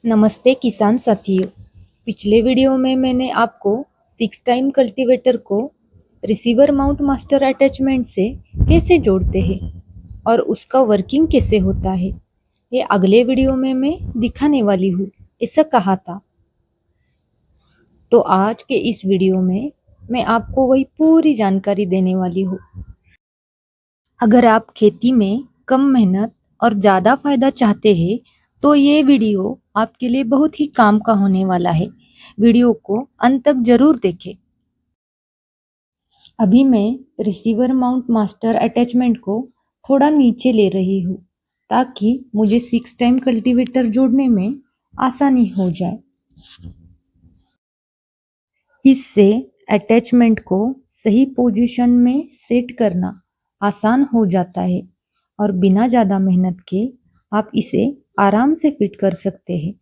नमस्ते किसान साथियों। पिछले वीडियो में मैंने आपको 6 टाइम कल्टीवेटर को रिसीवर माउंट मास्टर अटैचमेंट से कैसे जोड़ते हैं और उसका वर्किंग कैसे होता है, ये अगले वीडियो में मैं दिखाने वाली हूँ, ऐसा कहा था। तो आज के इस वीडियो में मैं आपको वही पूरी जानकारी देने वाली हूँ। अगर आप खेती में कम मेहनत और ज़्यादा फायदा चाहते हैं तो ये वीडियो आपके लिए बहुत ही काम का होने वाला है। वीडियो को अंत तक जरूर देखें। अभी मैं रिसीवर माउंट मास्टर अटैचमेंट को थोड़ा नीचे ले रही हूँ ताकि मुझे 6 टाइम कल्टीवेटर जोड़ने में आसानी हो जाए। इससे अटैचमेंट को सही पोजीशन में सेट करना आसान हो जाता है और बिना ज़्यादा मेहनत के आप इसे आराम से फिट कर सकते हैं।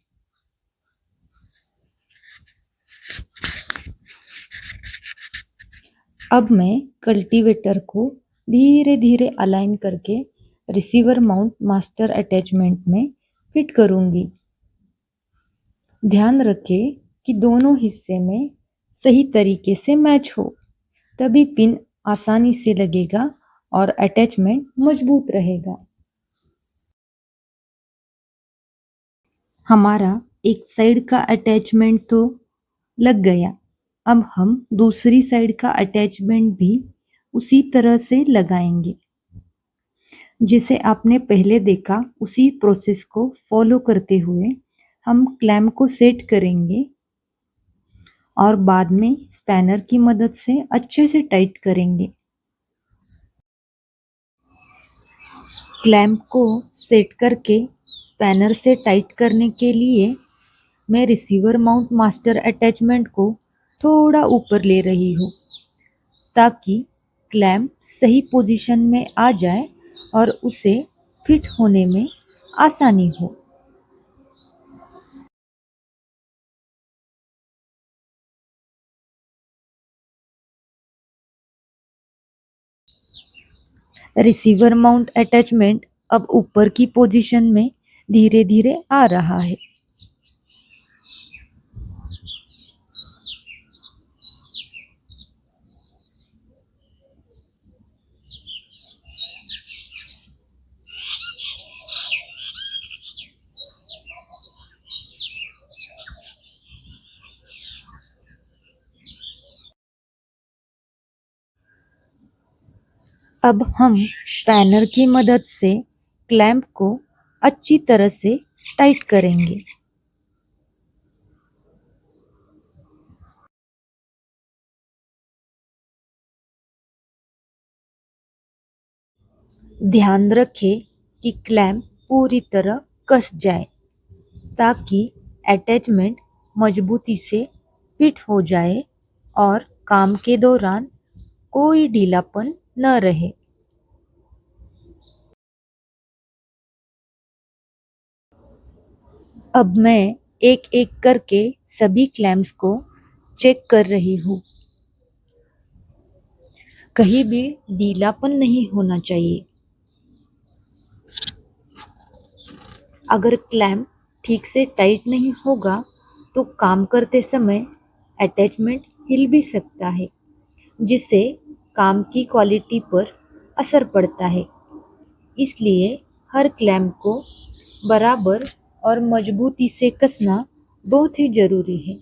अब मैं कल्टीवेटर को धीरे धीरे अलाइन करके रिसीवर माउंट मास्टर अटैचमेंट में फिट करूंगी। ध्यान रखें कि दोनों हिस्से में सही तरीके से मैच हो, तभी पिन आसानी से लगेगा और अटैचमेंट मजबूत रहेगा। हमारा एक साइड का अटैचमेंट तो लग गया। अब हम दूसरी साइड का अटैचमेंट भी उसी तरह से लगाएंगे जैसे आपने पहले देखा। उसी प्रोसेस को फॉलो करते हुए हम क्लैंप को सेट करेंगे और बाद में स्पैनर की मदद से अच्छे से टाइट करेंगे। क्लैंप को सेट करके स्पैनर से टाइट करने के लिए मैं रिसीवर माउंट मास्टर अटैचमेंट को थोड़ा ऊपर ले रही हूँ ताकि क्लैंप सही पोजीशन में आ जाए और उसे फिट होने में आसानी हो। रिसीवर माउंट अटैचमेंट अब ऊपर की पोजीशन में धीरे धीरे आ रहा है। अब हम स्पैनर की मदद से क्लैंप को अच्छी तरह से टाइट करेंगे। ध्यान रखें कि क्लैंप पूरी तरह कस जाए ताकि अटैचमेंट मजबूती से फिट हो जाए और काम के दौरान कोई ढीलापन न रहे। अब मैं एक एक करके सभी क्लैंप्स को चेक कर रही हूँ। कहीं भी ढीलापन नहीं होना चाहिए। अगर क्लैंप ठीक से टाइट नहीं होगा तो काम करते समय अटैचमेंट हिल भी सकता है, जिससे काम की क्वालिटी पर असर पड़ता है। इसलिए हर क्लैंप को बराबर और मजबूती से कसना बहुत ही जरूरी है।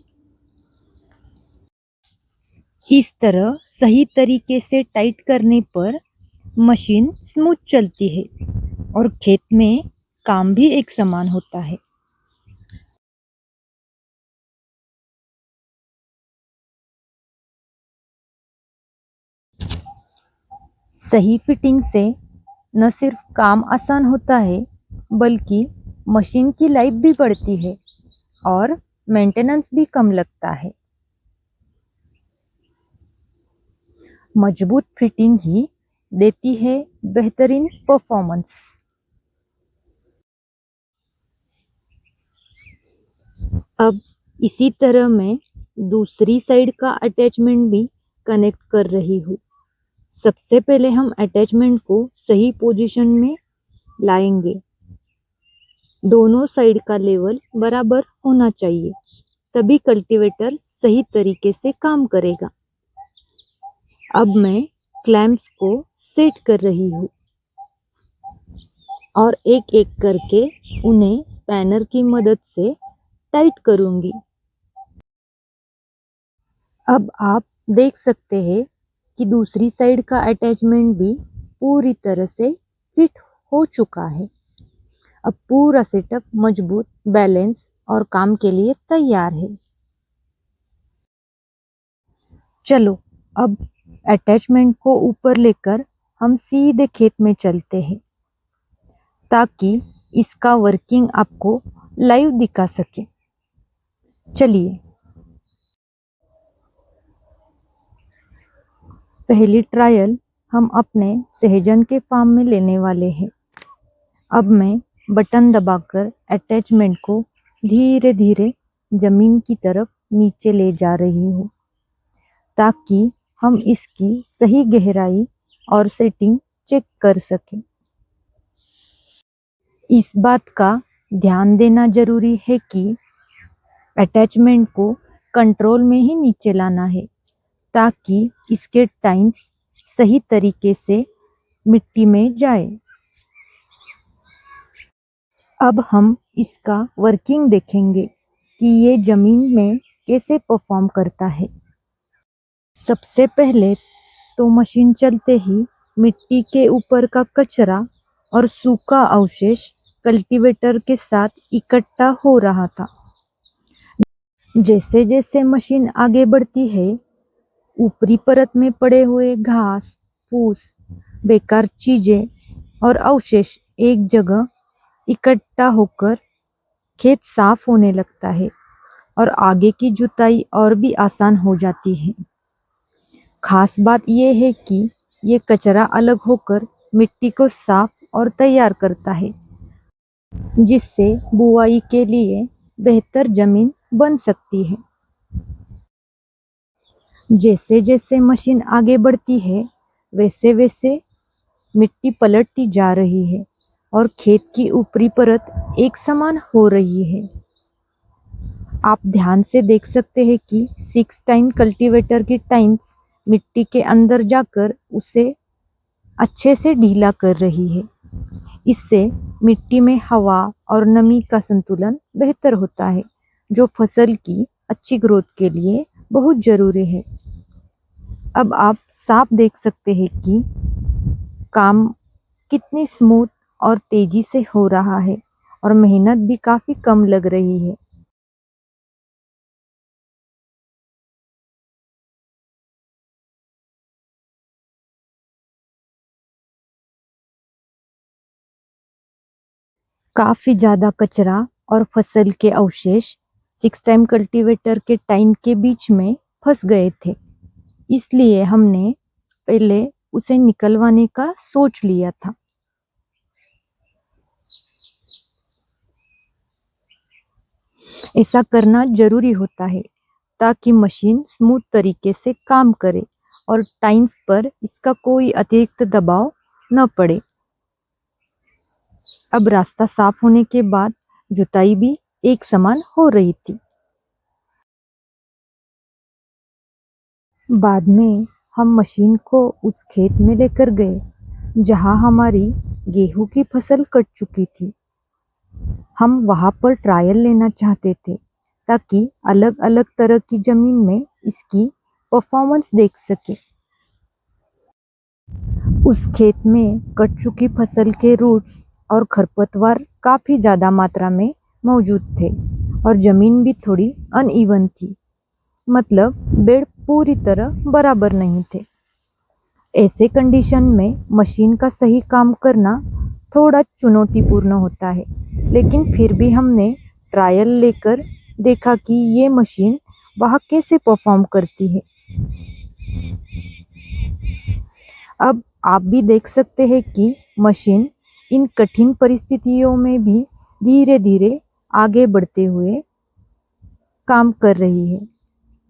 इस तरह सही तरीके से टाइट करने पर मशीन स्मूथ चलती है और खेत में काम भी एक समान होता है। सही फिटिंग से न सिर्फ काम आसान होता है बल्कि मशीन की लाइफ भी बढ़ती है और मेंटेनेंस भी कम लगता है। मजबूत फिटिंग ही देती है बेहतरीन परफॉर्मेंस। अब इसी तरह मैं दूसरी साइड का अटैचमेंट भी कनेक्ट कर रही हूँ। सबसे पहले हम अटैचमेंट को सही पोजीशन में लाएंगे। दोनों साइड का लेवल बराबर होना चाहिए, तभी कल्टीवेटर सही तरीके से काम करेगा। अब मैं क्लैंप्स को सेट कर रही हूँ और एक एक करके उन्हें स्पैनर की मदद से टाइट करूंगी। अब आप देख सकते हैं कि दूसरी साइड का अटैचमेंट भी पूरी तरह से फिट हो चुका है। अब पूरा सेटअप मजबूत, बैलेंस और काम के लिए तैयार है। चलो अब अटैचमेंट को ऊपर लेकर हम सीधे खेत में चलते हैं, ताकि इसका वर्किंग आपको लाइव दिखा सके। चलिए, पहली ट्रायल हम अपने सहजन के फार्म में लेने वाले हैं। अब मैं बटन दबाकर अटैचमेंट को धीरे धीरे जमीन की तरफ नीचे ले जा रही हूँ, ताकि हम इसकी सही गहराई और सेटिंग चेक कर सकें। इस बात का ध्यान देना जरूरी है कि अटैचमेंट को कंट्रोल में ही नीचे लाना है, ताकि इसके टाइन्स सही तरीके से मिट्टी में जाए। अब हम इसका वर्किंग देखेंगे कि ये जमीन में कैसे परफॉर्म करता है। सबसे पहले तो मशीन चलते ही मिट्टी के ऊपर का कचरा और सूखा अवशेष कल्टीवेटर के साथ इकट्ठा हो रहा था। जैसे जैसे मशीन आगे बढ़ती है, ऊपरी परत में पड़े हुए घास, फूस, बेकार चीजें और अवशेष एक जगह इकट्ठा होकर खेत साफ होने लगता है और आगे की जुताई और भी आसान हो जाती है। खास बात यह है कि ये कचरा अलग होकर मिट्टी को साफ और तैयार करता है, जिससे बुआई के लिए बेहतर जमीन बन सकती है। जैसे जैसे मशीन आगे बढ़ती है, वैसे वैसे मिट्टी पलटती जा रही है और खेत की ऊपरी परत एक समान हो रही है। आप ध्यान से देख सकते हैं कि 6 टाइन कल्टीवेटर की टाइन्स मिट्टी के अंदर जाकर उसे अच्छे से ढीला कर रही है। इससे मिट्टी में हवा और नमी का संतुलन बेहतर होता है, जो फसल की अच्छी ग्रोथ के लिए बहुत जरूरी है। अब आप साफ देख सकते हैं कि काम कितनी स्मूथ और तेजी से हो रहा है और मेहनत भी काफी कम लग रही है। काफी ज्यादा कचरा और फसल के अवशेष 6 टाइम कल्टीवेटर के टाइन के बीच में फंस गए थे, इसलिए हमने पहले उसे निकलवाने का सोच लिया था। ऐसा करना जरूरी होता है ताकि मशीन स्मूथ तरीके से काम करे और टाइन्स पर इसका कोई अतिरिक्त दबाव न पड़े। अब रास्ता साफ होने के बाद जुताई भी एक समान हो रही थी। बाद में हम मशीन को उस खेत में लेकर गए जहां हमारी गेहूं की फसल कट चुकी थी। हम वहां पर ट्रायल लेना चाहते थे, ताकि अलग अलग तरह की जमीन में इसकी परफॉर्मेंस देख सके। उस खेत में कट चुकी फसल के रूट्स और खरपतवार काफी ज्यादा मात्रा में मौजूद थे और जमीन भी थोड़ी अनइवन थी, मतलब बेड पूरी तरह बराबर नहीं थे। ऐसे कंडीशन में मशीन का सही काम करना थोड़ा चुनौतीपूर्ण होता है, लेकिन फिर भी हमने ट्रायल लेकर देखा कि ये मशीन वहाँ कैसे परफॉर्म करती है। अब आप भी देख सकते हैं कि मशीन इन कठिन परिस्थितियों में भी धीरे धीरे आगे बढ़ते हुए काम कर रही है।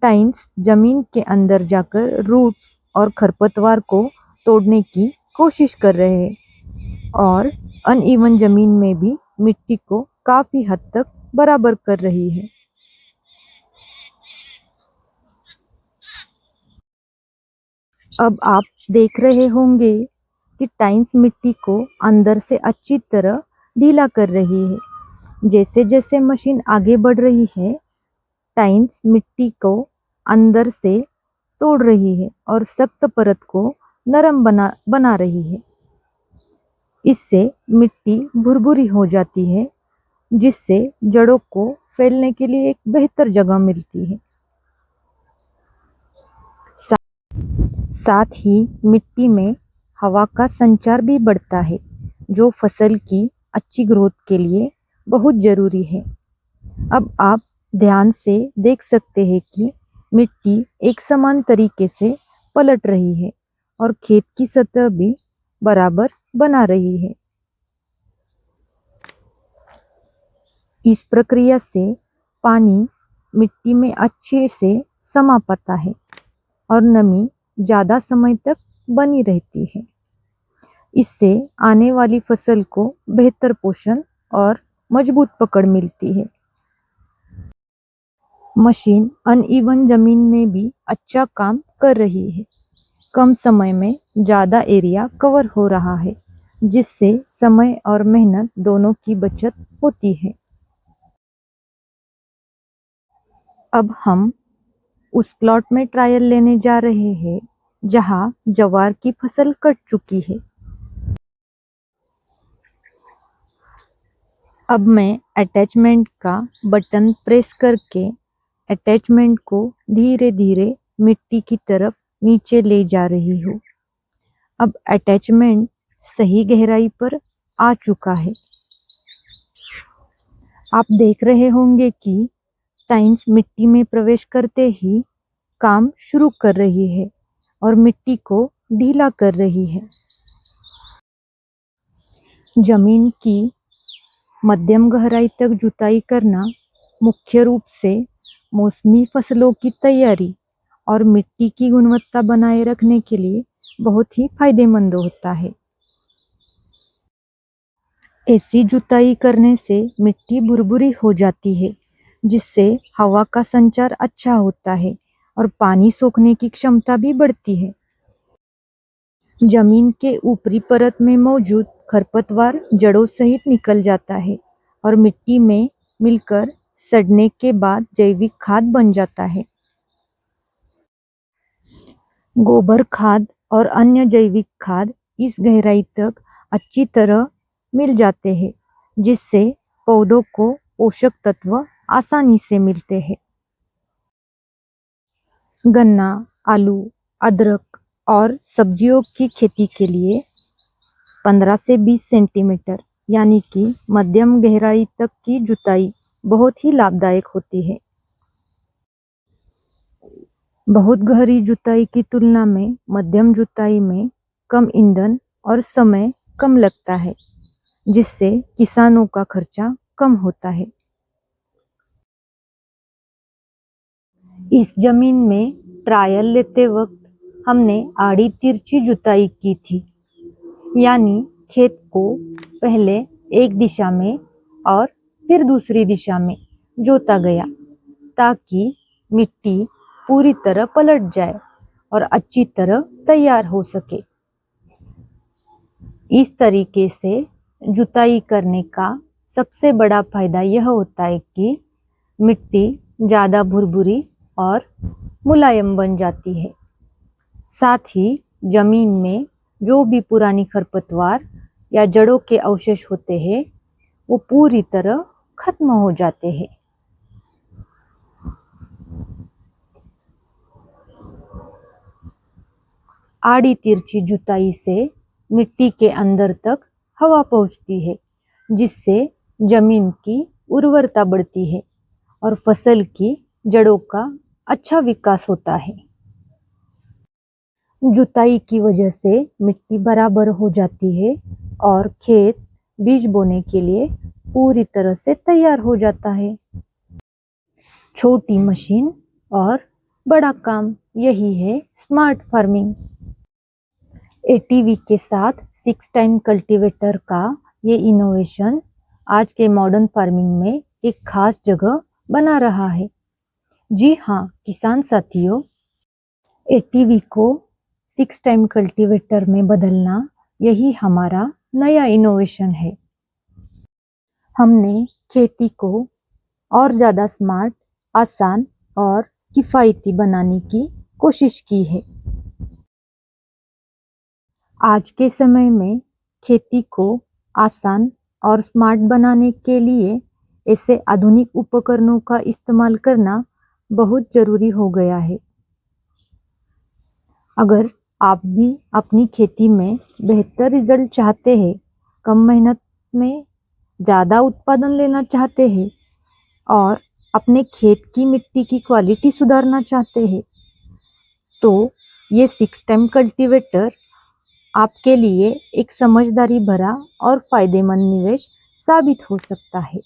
टाइन्स जमीन के अंदर जाकर रूट्स और खरपतवार को तोड़ने की कोशिश कर रहे हैं और अनइवन जमीन में भी मिट्टी को काफी हद तक बराबर कर रही है। अब आप देख रहे होंगे कि टाइन्स मिट्टी को अंदर से अच्छी तरह ढीला कर रही है। जैसे जैसे मशीन आगे बढ़ रही है, टाइन्स मिट्टी को अंदर से तोड़ रही है और सख्त परत को नरम बना रही है। इससे मिट्टी भुरभुरी हो जाती है, जिससे जड़ों को फैलने के लिए एक बेहतर जगह मिलती है। साथ ही मिट्टी में हवा का संचार भी बढ़ता है, जो फसल की अच्छी ग्रोथ के लिए बहुत जरूरी है। अब आप ध्यान से देख सकते हैं कि मिट्टी एक समान तरीके से पलट रही है और खेत की सतह भी बराबर बना रही है। इस प्रक्रिया से पानी मिट्टी में अच्छे से समा पाता है और नमी ज़्यादा समय तक बनी रहती है। इससे आने वाली फसल को बेहतर पोषण और मजबूत पकड़ मिलती है। मशीन अनइवन जमीन में भी अच्छा काम कर रही है। कम समय में ज़्यादा एरिया कवर हो रहा है, जिससे समय और मेहनत दोनों की बचत होती है। अब हम उस प्लॉट में ट्रायल लेने जा रहे हैं जहां ज्वार की फसल कट चुकी है। अब मैं अटैचमेंट का बटन प्रेस करके अटैचमेंट को धीरे धीरे मिट्टी की तरफ नीचे ले जा रही हूँ। अब अटैचमेंट सही गहराई पर आ चुका है। आप देख रहे होंगे कि टाइन्स मिट्टी में प्रवेश करते ही काम शुरू कर रही है और मिट्टी को ढीला कर रही है। जमीन की मध्यम गहराई तक जुताई करना मुख्य रूप से मौसमी फसलों की तैयारी और मिट्टी की गुणवत्ता बनाए रखने के लिए बहुत ही फायदेमंद होता है। ऐसी जुताई करने से मिट्टी भुरभुरी हो जाती है, जिससे हवा का संचार अच्छा होता है और पानी सोखने की क्षमता भी बढ़ती है। जमीन के ऊपरी परत में मौजूद खरपतवार जड़ों सहित निकल जाता है और मिट्टी में मिलकर सड़ने के बाद जैविक खाद बन जाता है। गोबर खाद और अन्य जैविक खाद इस गहराई तक अच्छी तरह मिल जाते हैं, जिससे पौधों को पोषक तत्व आसानी से मिलते हैं। गन्ना, आलू, अदरक और सब्जियों की खेती के लिए 15 से 20 सेंटीमीटर यानी कि मध्यम गहराई तक की जुताई बहुत ही लाभदायक होती है। बहुत गहरी जुताई की तुलना में मध्यम जुताई में कम ईंधन और समय कम लगता है, जिससे किसानों का खर्चा कम होता है। इस जमीन में ट्रायल लेते वक्त हमने आड़ी तिरछी जुताई की थी, यानी खेत को पहले एक दिशा में और फिर दूसरी दिशा में जोता गया, ताकि मिट्टी पूरी तरह पलट जाए और अच्छी तरह तैयार हो सके। इस तरीके से जुताई करने का सबसे बड़ा फायदा यह होता है कि मिट्टी ज़्यादा भुरभुरी और मुलायम बन जाती है। साथ ही जमीन में जो भी पुरानी खरपतवार या जड़ों के अवशेष होते हैं, वो पूरी तरह खत्म हो जाते हैं। आड़ी तिरछी जुताई से मिट्टी के अंदर तक हवा पहुंचती है, जिससे जमीन की उर्वरता बढ़ती है और फसल की जड़ों का अच्छा विकास होता है। जुताई की वजह से मिट्टी बराबर हो जाती है और खेत बीज बोने के लिए पूरी तरह से तैयार हो जाता है। छोटी मशीन और बड़ा काम, यही है स्मार्ट फार्मिंग। एटीवी के साथ 6 टाइम कल्टीवेटर का ये इनोवेशन आज के मॉडर्न फार्मिंग में एक खास जगह बना रहा है। जी हाँ किसान साथियों, एटीवी को 6 टाइम कल्टीवेटर में बदलना यही हमारा नया इनोवेशन है। हमने खेती को और ज़्यादा स्मार्ट, आसान और किफ़ायती बनाने की कोशिश की है। आज के समय में खेती को आसान और स्मार्ट बनाने के लिए ऐसे आधुनिक उपकरणों का इस्तेमाल करना बहुत ज़रूरी हो गया है। अगर आप भी अपनी खेती में बेहतर रिजल्ट चाहते हैं, कम मेहनत में ज़्यादा उत्पादन लेना चाहते हैं और अपने खेत की मिट्टी की क्वालिटी सुधारना चाहते हैं, तो ये 6 टाइम कल्टीवेटर आपके लिए एक समझदारी भरा और फायदेमंद निवेश साबित हो सकता है।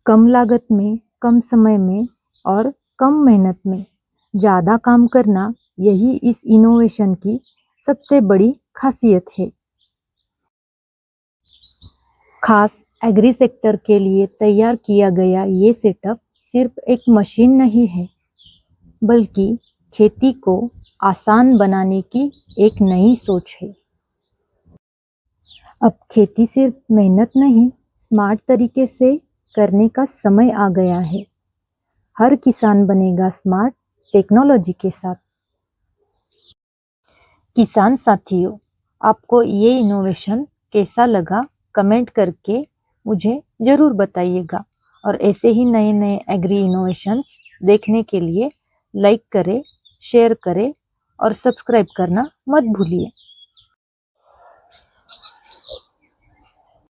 कम लागत में, कम समय में और कम मेहनत में ज़्यादा काम करना, यही इस इनोवेशन की सबसे बड़ी खासियत है। खास एग्री सेक्टर के लिए तैयार किया गया ये सेटअप सिर्फ एक मशीन नहीं है, बल्कि खेती को आसान बनाने की एक नई सोच है। अब खेती सिर्फ मेहनत नहीं, स्मार्ट तरीके से करने का समय आ गया है। हर किसान बनेगा स्मार्ट टेक्नोलॉजी के साथ। किसान साथियों, आपको ये इनोवेशन कैसा लगा कमेंट करके मुझे ज़रूर बताइएगा और ऐसे ही नए नए एग्री इनोवेशंस देखने के लिए लाइक करें, शेयर करें और सब्सक्राइब करना मत भूलिए।